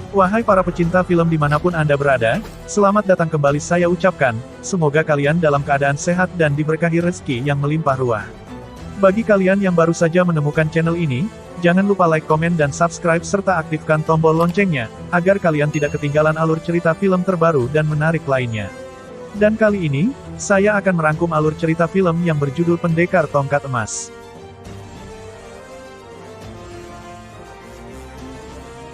Wahai para pecinta film dimanapun Anda berada, selamat datang kembali saya ucapkan, semoga kalian dalam keadaan sehat dan diberkahi rezeki yang melimpah ruah. Bagi kalian yang baru saja menemukan channel ini, jangan lupa like, komen dan subscribe serta aktifkan tombol loncengnya, agar kalian tidak ketinggalan alur cerita film terbaru dan menarik lainnya. Dan kali ini, saya akan merangkum alur cerita film yang berjudul Pendekar Tongkat Emas.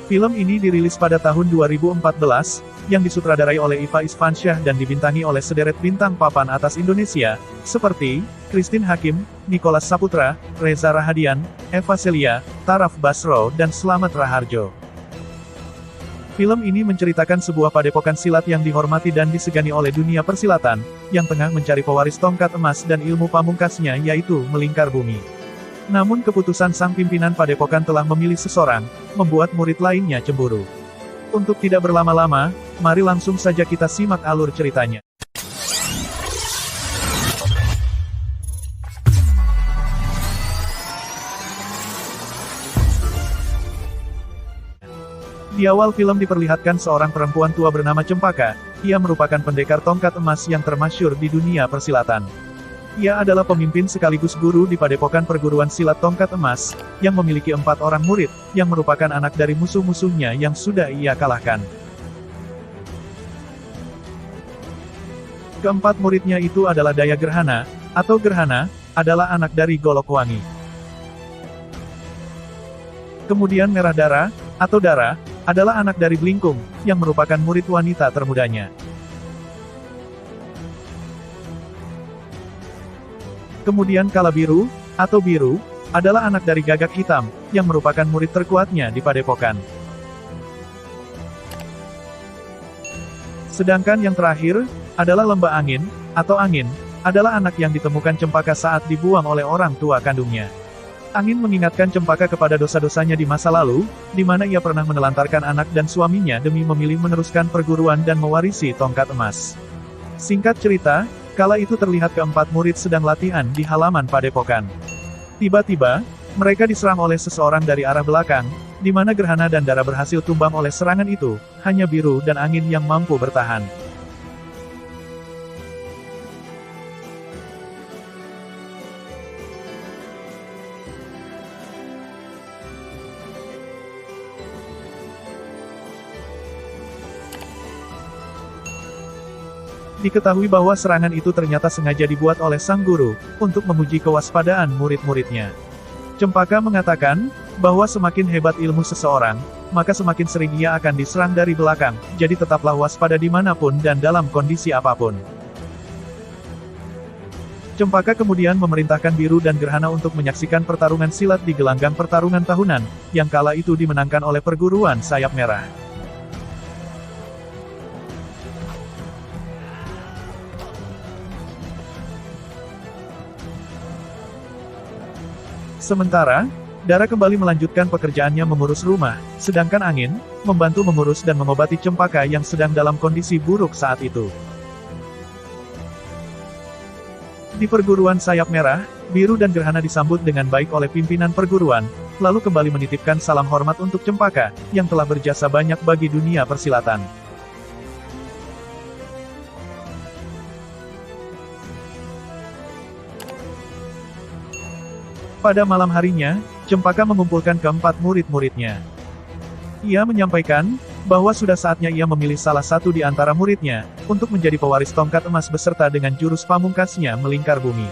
Film ini dirilis pada tahun 2014, yang disutradarai oleh Iva Isfansyah dan dibintangi oleh sederet bintang papan atas Indonesia, seperti Christine Hakim, Nicholas Saputra, Reza Rahadian, Eva Celia, Taraf Basro dan Slamet Raharjo. Film ini menceritakan sebuah padepokan silat yang dihormati dan disegani oleh dunia persilatan, yang tengah mencari pewaris tongkat emas dan ilmu pamungkasnya yaitu melingkar bumi. Namun keputusan sang pimpinan padepokan telah memilih seseorang, membuat murid lainnya cemburu. Untuk tidak berlama-lama, mari langsung saja kita simak alur ceritanya. Di awal film diperlihatkan seorang perempuan tua bernama Cempaka. Ia merupakan pendekar tongkat emas yang termasyhur di dunia persilatan. Ia adalah pemimpin sekaligus guru di padepokan perguruan silat tongkat emas, yang memiliki 4 orang murid, yang merupakan anak dari musuh-musuhnya yang sudah ia kalahkan. Keempat muridnya itu adalah Daya Gerhana, atau Gerhana, adalah anak dari Golokwangi. Kemudian Merah Dara, atau Dara, adalah anak dari Blingkung, yang merupakan murid wanita termudanya. Kemudian Kala Biru, atau Biru, adalah anak dari Gagak Hitam, yang merupakan murid terkuatnya di padepokan. Sedangkan yang terakhir, adalah Lembah Angin, atau Angin, adalah anak yang ditemukan Cempaka saat dibuang oleh orang tua kandungnya. Angin mengingatkan Cempaka kepada dosa-dosanya di masa lalu, di mana ia pernah menelantarkan anak dan suaminya demi memilih meneruskan perguruan dan mewarisi tongkat emas. Singkat cerita, kala itu terlihat keempat murid sedang latihan di halaman padepokan. Tiba-tiba, mereka diserang oleh seseorang dari arah belakang, di mana Gerhana dan Dara berhasil tumbang oleh serangan itu, hanya Biru dan Angin yang mampu bertahan. Diketahui bahwa serangan itu ternyata sengaja dibuat oleh sang guru, untuk menguji kewaspadaan murid-muridnya. Cempaka mengatakan, bahwa semakin hebat ilmu seseorang, maka semakin sering ia akan diserang dari belakang, jadi tetaplah waspada dimanapun dan dalam kondisi apapun. Cempaka kemudian memerintahkan Biru dan Gerhana untuk menyaksikan pertarungan silat di gelanggang pertarungan tahunan, yang kala itu dimenangkan oleh perguruan Sayap Merah. Sementara, Dara kembali melanjutkan pekerjaannya mengurus rumah, sedangkan Angin, membantu mengurus dan mengobati Cempaka yang sedang dalam kondisi buruk saat itu. Di perguruan Sayap Merah, Biru dan Gerhana disambut dengan baik oleh pimpinan perguruan, lalu kembali menitipkan salam hormat untuk Cempaka, yang telah berjasa banyak bagi dunia persilatan. Pada malam harinya, Cempaka mengumpulkan keempat murid-muridnya. Ia menyampaikan, bahwa sudah saatnya ia memilih salah satu di antara muridnya, untuk menjadi pewaris tongkat emas beserta dengan jurus pamungkasnya melingkar bumi.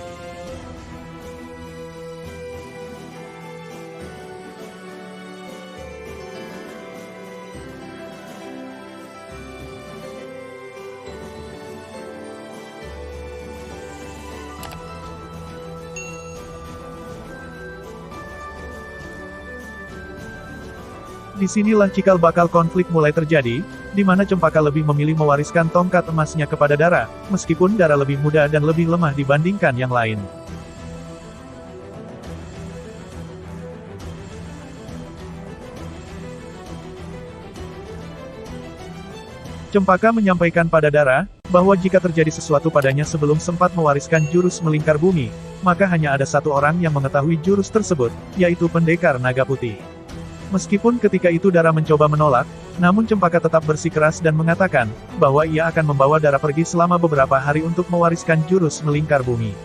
Disinilah cikal bakal konflik mulai terjadi, di mana Cempaka lebih memilih mewariskan tongkat emasnya kepada Dara, meskipun Dara lebih muda dan lebih lemah dibandingkan yang lain. Cempaka menyampaikan pada Dara, bahwa jika terjadi sesuatu padanya sebelum sempat mewariskan jurus melingkar bumi, maka hanya ada satu orang yang mengetahui jurus tersebut, yaitu Pendekar Naga Putih. Meskipun ketika itu Dara mencoba menolak, namun Cempaka tetap bersikeras dan mengatakan, bahwa ia akan membawa Dara pergi selama beberapa hari untuk mewariskan jurus melingkar bumi.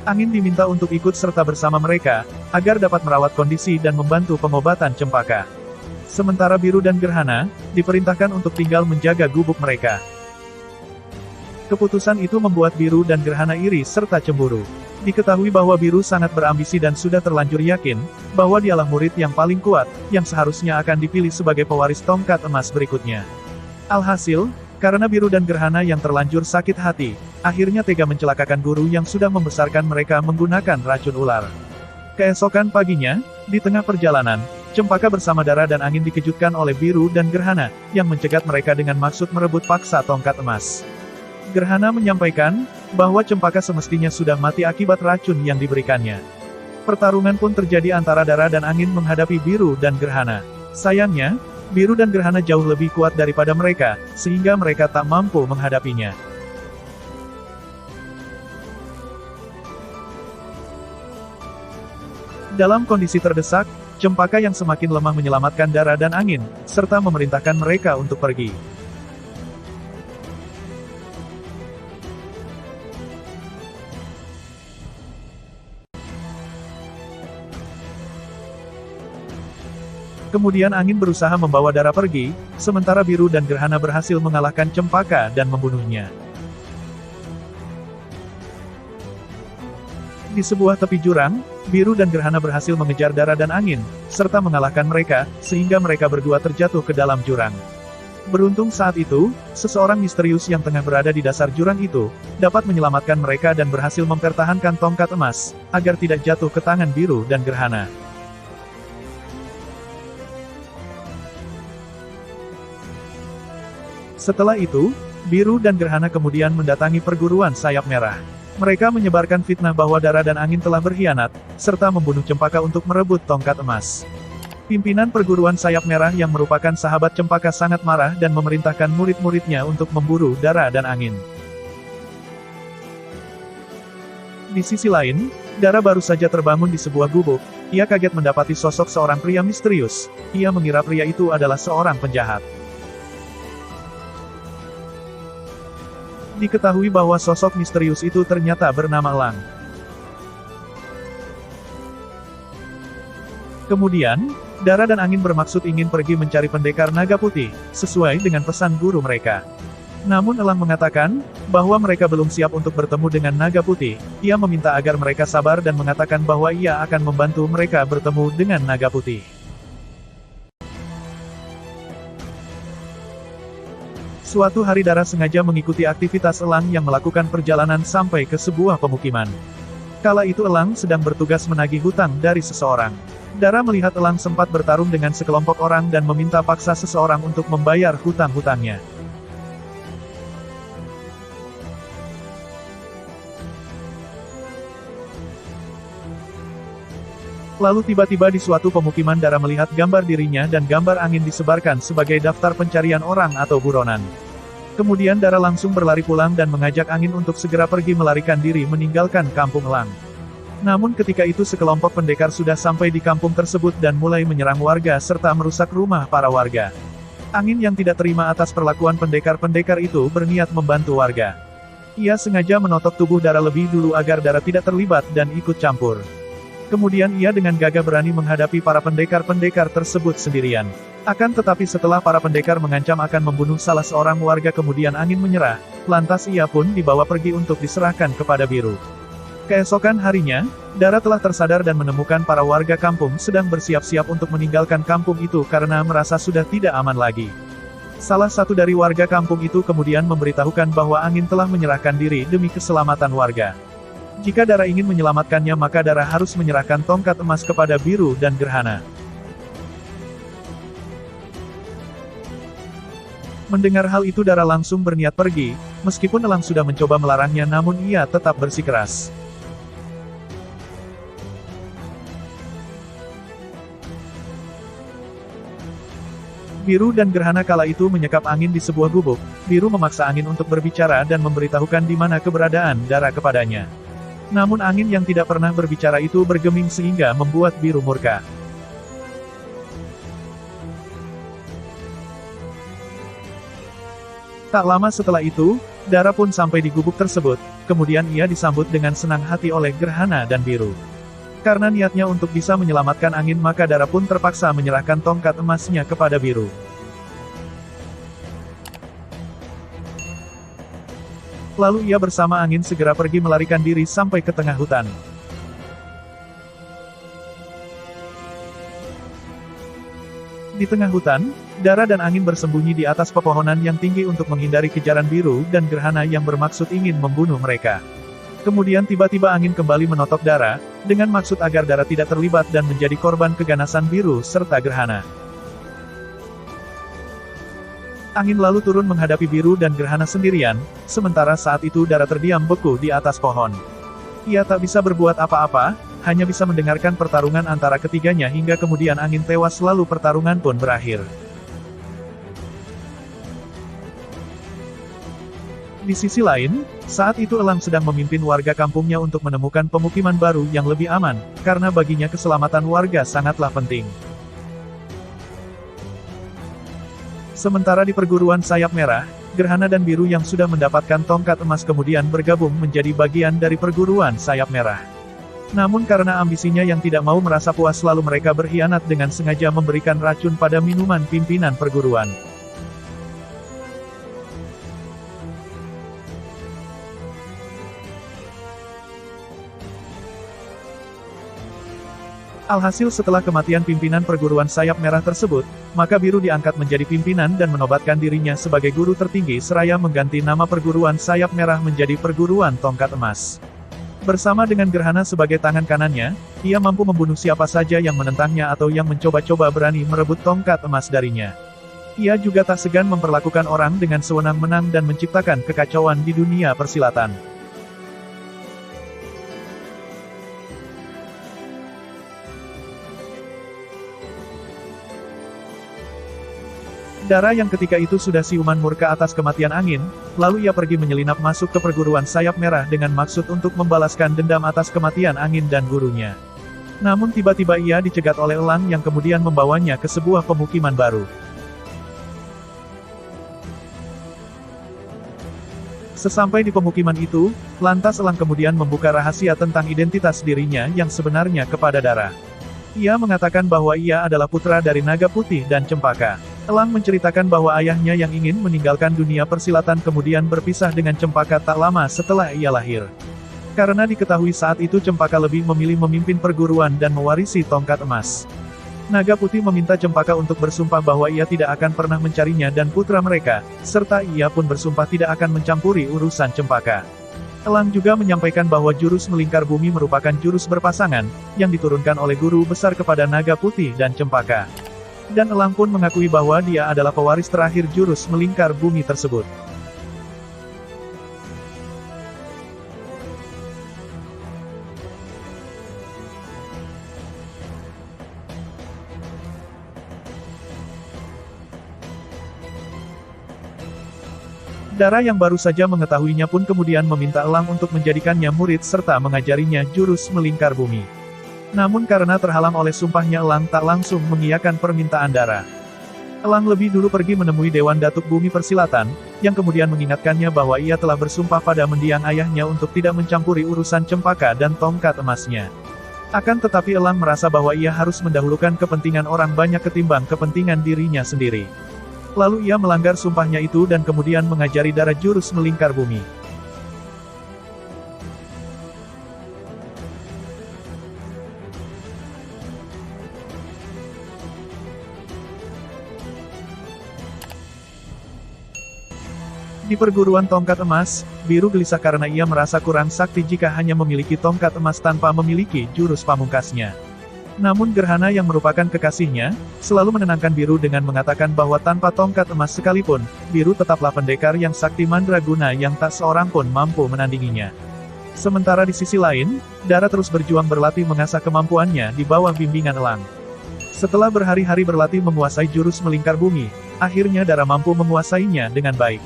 Angin diminta untuk ikut serta bersama mereka, agar dapat merawat kondisi dan membantu pengobatan Cempaka. Sementara Biru dan Gerhana, diperintahkan untuk tinggal menjaga gubuk mereka. Keputusan itu membuat Biru dan Gerhana iri serta cemburu. Diketahui bahwa Biru sangat berambisi dan sudah terlanjur yakin, bahwa dialah murid yang paling kuat, yang seharusnya akan dipilih sebagai pewaris tongkat emas berikutnya. Alhasil, karena Biru dan Gerhana yang terlanjur sakit hati, akhirnya tega mencelakakan guru yang sudah membesarkan mereka menggunakan racun ular. Keesokan paginya, di tengah perjalanan, Cempaka bersama Dara dan Angin dikejutkan oleh Biru dan Gerhana, yang mencegat mereka dengan maksud merebut paksa tongkat emas. Gerhana menyampaikan, bahwa Cempaka semestinya sudah mati akibat racun yang diberikannya. Pertarungan pun terjadi antara Dara dan Angin menghadapi Biru dan Gerhana. Sayangnya, Biru dan Gerhana jauh lebih kuat daripada mereka, sehingga mereka tak mampu menghadapinya. Dalam kondisi terdesak, Cempaka yang semakin lemah menyelamatkan Dara dan Angin, serta memerintahkan mereka untuk pergi. Kemudian Angin berusaha membawa Dara pergi, sementara Biru dan Gerhana berhasil mengalahkan Cempaka dan membunuhnya. Di sebuah tepi jurang, Biru dan Gerhana berhasil mengejar Dara dan Angin, serta mengalahkan mereka, sehingga mereka berdua terjatuh ke dalam jurang. Beruntung saat itu, seseorang misterius yang tengah berada di dasar jurang itu, dapat menyelamatkan mereka dan berhasil mempertahankan tongkat emas, agar tidak jatuh ke tangan Biru dan Gerhana. Setelah itu, Biru dan Gerhana kemudian mendatangi perguruan sayap merah. Mereka menyebarkan fitnah bahwa Dara dan Angin telah berkhianat, serta membunuh Cempaka untuk merebut tongkat emas. Pimpinan perguruan sayap merah yang merupakan sahabat Cempaka sangat marah dan memerintahkan murid-muridnya untuk memburu Dara dan Angin. Di sisi lain, Dara baru saja terbangun di sebuah gubuk. Ia kaget mendapati sosok seorang pria misterius. Ia mengira pria itu adalah seorang penjahat. Diketahui bahwa sosok misterius itu ternyata bernama Elang. Kemudian, Dara dan Angin bermaksud ingin pergi mencari pendekar naga putih, sesuai dengan pesan guru mereka. Namun Elang mengatakan, bahwa mereka belum siap untuk bertemu dengan naga putih. Ia meminta agar mereka sabar dan mengatakan bahwa ia akan membantu mereka bertemu dengan naga putih. Suatu hari Dara sengaja mengikuti aktivitas Elang yang melakukan perjalanan sampai ke sebuah pemukiman. Kala itu Elang sedang bertugas menagih hutang dari seseorang. Dara melihat Elang sempat bertarung dengan sekelompok orang dan meminta paksa seseorang untuk membayar hutang-hutangnya. Lalu tiba-tiba di suatu pemukiman Dara melihat gambar dirinya dan gambar Angin disebarkan sebagai daftar pencarian orang atau buronan. Kemudian Dara langsung berlari pulang dan mengajak Angin untuk segera pergi melarikan diri meninggalkan kampung Elang. Namun ketika itu sekelompok pendekar sudah sampai di kampung tersebut dan mulai menyerang warga serta merusak rumah para warga. Angin yang tidak terima atas perlakuan pendekar-pendekar itu berniat membantu warga. Ia sengaja menotok tubuh Dara lebih dulu agar Dara tidak terlibat dan ikut campur. Kemudian ia dengan gagah berani menghadapi para pendekar-pendekar tersebut sendirian. Akan tetapi setelah para pendekar mengancam akan membunuh salah seorang warga kemudian Angin menyerah, lantas ia pun dibawa pergi untuk diserahkan kepada Biru. Keesokan harinya, Dara telah tersadar dan menemukan para warga kampung sedang bersiap-siap untuk meninggalkan kampung itu karena merasa sudah tidak aman lagi. Salah satu dari warga kampung itu kemudian memberitahukan bahwa Angin telah menyerahkan diri demi keselamatan warga. Jika Dara ingin menyelamatkannya maka Dara harus menyerahkan tongkat emas kepada Biru dan Gerhana. Mendengar hal itu Dara langsung berniat pergi, meskipun Elang sudah mencoba melarangnya namun ia tetap bersikeras. Biru dan Gerhana kala itu menyekap Angin di sebuah gubuk. Biru memaksa Angin untuk berbicara dan memberitahukan di mana keberadaan Dara kepadanya. Namun Angin yang tidak pernah berbicara itu bergeming sehingga membuat Biru murka. Tak lama setelah itu, Dara pun sampai di gubuk tersebut, kemudian ia disambut dengan senang hati oleh Gerhana dan Biru. Karena niatnya untuk bisa menyelamatkan angin maka Dara pun terpaksa menyerahkan tongkat emasnya kepada Biru. Lalu ia bersama angin segera pergi melarikan diri sampai ke tengah hutan. Di tengah hutan, Dara dan angin bersembunyi di atas pepohonan yang tinggi untuk menghindari kejaran Biru dan Gerhana yang bermaksud ingin membunuh mereka. Kemudian tiba-tiba angin kembali menotok Dara, dengan maksud agar Dara tidak terlibat dan menjadi korban keganasan Biru serta Gerhana. Angin lalu turun menghadapi Biru dan Gerhana sendirian, sementara saat itu Dara terdiam beku di atas pohon. Ia tak bisa berbuat apa-apa, hanya bisa mendengarkan pertarungan antara ketiganya hingga kemudian angin tewas lalu pertarungan pun berakhir. Di sisi lain, saat itu Elang sedang memimpin warga kampungnya untuk menemukan pemukiman baru yang lebih aman, karena baginya keselamatan warga sangatlah penting. Sementara di perguruan sayap merah, Gerhana dan Biru yang sudah mendapatkan tongkat emas kemudian bergabung menjadi bagian dari perguruan sayap merah. Namun karena ambisinya yang tidak mau merasa puas lalu mereka berkhianat dengan sengaja memberikan racun pada minuman pimpinan perguruan. Alhasil setelah kematian pimpinan perguruan sayap merah tersebut, maka Biru diangkat menjadi pimpinan dan menobatkan dirinya sebagai guru tertinggi seraya mengganti nama perguruan sayap merah menjadi perguruan tongkat emas. Bersama dengan Gerhana sebagai tangan kanannya, ia mampu membunuh siapa saja yang menentangnya atau yang mencoba-coba berani merebut tongkat emas darinya. Ia juga tak segan memperlakukan orang dengan sewenang-wenang dan menciptakan kekacauan di dunia persilatan. Dara yang ketika itu sudah siuman murka atas kematian angin, lalu ia pergi menyelinap masuk ke perguruan sayap merah dengan maksud untuk membalaskan dendam atas kematian angin dan gurunya. Namun tiba-tiba ia dicegat oleh Elang yang kemudian membawanya ke sebuah pemukiman baru. Sesampai di pemukiman itu, lantas Elang kemudian membuka rahasia tentang identitas dirinya yang sebenarnya kepada Dara. Ia mengatakan bahwa ia adalah putra dari Naga Putih dan Cempaka. Elang menceritakan bahwa ayahnya yang ingin meninggalkan dunia persilatan kemudian berpisah dengan Cempaka tak lama setelah ia lahir. Karena diketahui saat itu Cempaka lebih memilih memimpin perguruan dan mewarisi tongkat emas. Naga Putih meminta Cempaka untuk bersumpah bahwa ia tidak akan pernah mencarinya dan putra mereka, serta ia pun bersumpah tidak akan mencampuri urusan Cempaka. Elang juga menyampaikan bahwa jurus melingkar bumi merupakan jurus berpasangan, yang diturunkan oleh guru besar kepada Naga Putih dan Cempaka. Dan Elang pun mengakui bahwa dia adalah pewaris terakhir jurus melingkar bumi tersebut. Dara yang baru saja mengetahuinya pun kemudian meminta Elang untuk menjadikannya murid serta mengajarinya jurus melingkar bumi. Namun karena terhalang oleh sumpahnya Elang tak langsung mengiyakan permintaan Dara. Elang lebih dulu pergi menemui Dewan Datuk Bumi Persilatan, yang kemudian mengingatkannya bahwa ia telah bersumpah pada mendiang ayahnya untuk tidak mencampuri urusan Cempaka dan tongkat emasnya. Akan tetapi Elang merasa bahwa ia harus mendahulukan kepentingan orang banyak ketimbang kepentingan dirinya sendiri. Lalu ia melanggar sumpahnya itu dan kemudian mengajari Dara jurus melingkar bumi. Di perguruan tongkat emas, Biru gelisah karena ia merasa kurang sakti jika hanya memiliki tongkat emas tanpa memiliki jurus pamungkasnya. Namun Gerhana yang merupakan kekasihnya, selalu menenangkan Biru dengan mengatakan bahwa tanpa tongkat emas sekalipun, Biru tetaplah pendekar yang sakti mandraguna yang tak seorang pun mampu menandinginya. Sementara di sisi lain, Dara terus berjuang berlatih mengasah kemampuannya di bawah bimbingan Elang. Setelah berhari-hari berlatih menguasai jurus melingkar bumi, akhirnya Dara mampu menguasainya dengan baik.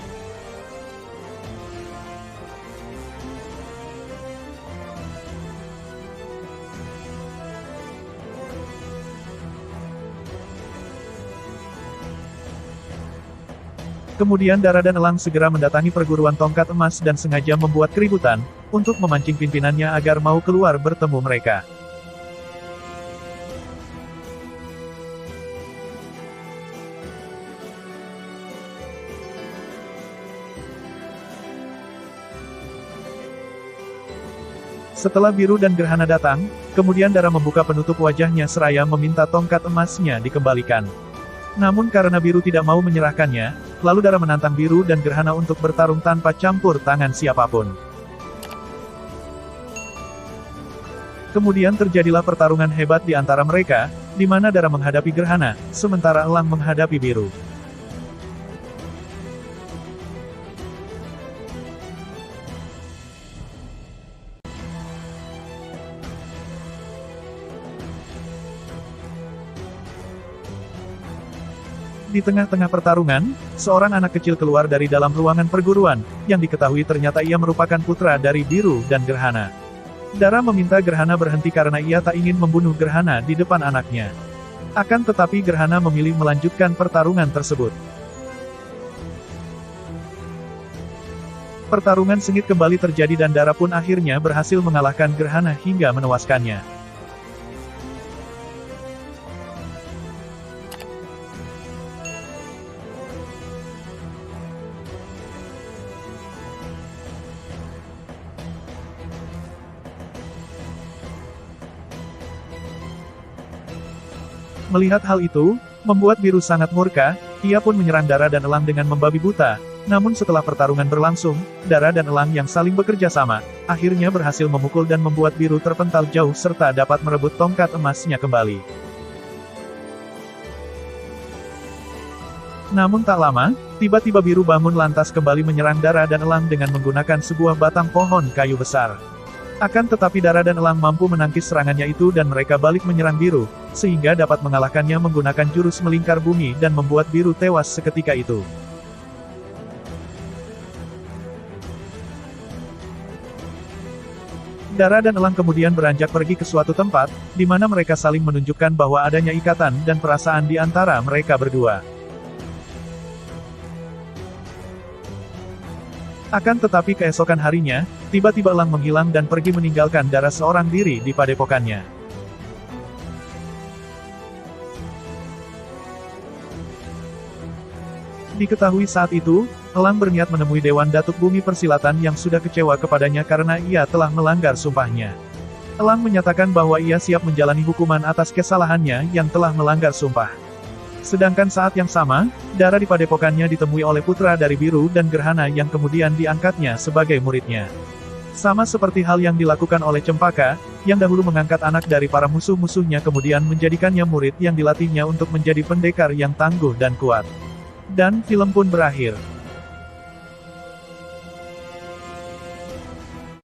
Kemudian Dara dan Elang segera mendatangi perguruan tongkat emas dan sengaja membuat keributan, untuk memancing pimpinannya agar mau keluar bertemu mereka. Setelah Biru dan Gerhana datang, kemudian Dara membuka penutup wajahnya seraya meminta tongkat emasnya dikembalikan. Namun karena Biru tidak mau menyerahkannya, lalu Dara menantang Biru dan Gerhana untuk bertarung tanpa campur tangan siapapun. Kemudian terjadilah pertarungan hebat di antara mereka, di mana Dara menghadapi Gerhana, sementara Elang menghadapi Biru. Di tengah-tengah pertarungan, seorang anak kecil keluar dari dalam ruangan perguruan, yang diketahui ternyata ia merupakan putra dari Biru dan Gerhana. Dara meminta Gerhana berhenti karena ia tak ingin membunuh Gerhana di depan anaknya. Akan tetapi Gerhana memilih melanjutkan pertarungan tersebut. Pertarungan sengit kembali terjadi dan Dara pun akhirnya berhasil mengalahkan Gerhana hingga menewaskannya. Melihat hal itu, membuat Biru sangat murka, ia pun menyerang Dara dan Elang dengan membabi buta. Namun setelah pertarungan berlangsung, Dara dan Elang yang saling bekerja sama, akhirnya berhasil memukul dan membuat Biru terpental jauh serta dapat merebut tongkat emasnya kembali. Namun tak lama, tiba-tiba Biru bangun lantas kembali menyerang Dara dan Elang dengan menggunakan sebuah batang pohon kayu besar. Akan tetapi Dara dan Elang mampu menangkis serangannya itu dan mereka balik menyerang Biru, sehingga dapat mengalahkannya menggunakan jurus melingkar bumi dan membuat Biru tewas seketika itu. Dara dan Elang kemudian beranjak pergi ke suatu tempat, di mana mereka saling menunjukkan bahwa adanya ikatan dan perasaan di antara mereka berdua. Akan tetapi keesokan harinya, tiba-tiba Elang menghilang dan pergi meninggalkan Dara seorang diri di padepokannya. Diketahui saat itu, Elang berniat menemui Dewan Datuk Bumi Persilatan yang sudah kecewa kepadanya karena ia telah melanggar sumpahnya. Elang menyatakan bahwa ia siap menjalani hukuman atas kesalahannya yang telah melanggar sumpah. Sedangkan saat yang sama, Dara di padepokannya ditemui oleh putra dari Biru dan Gerhana yang kemudian diangkatnya sebagai muridnya. Sama seperti hal yang dilakukan oleh Cempaka, yang dahulu mengangkat anak dari para musuh-musuhnya kemudian menjadikannya murid yang dilatihnya untuk menjadi pendekar yang tangguh dan kuat. Dan film pun berakhir.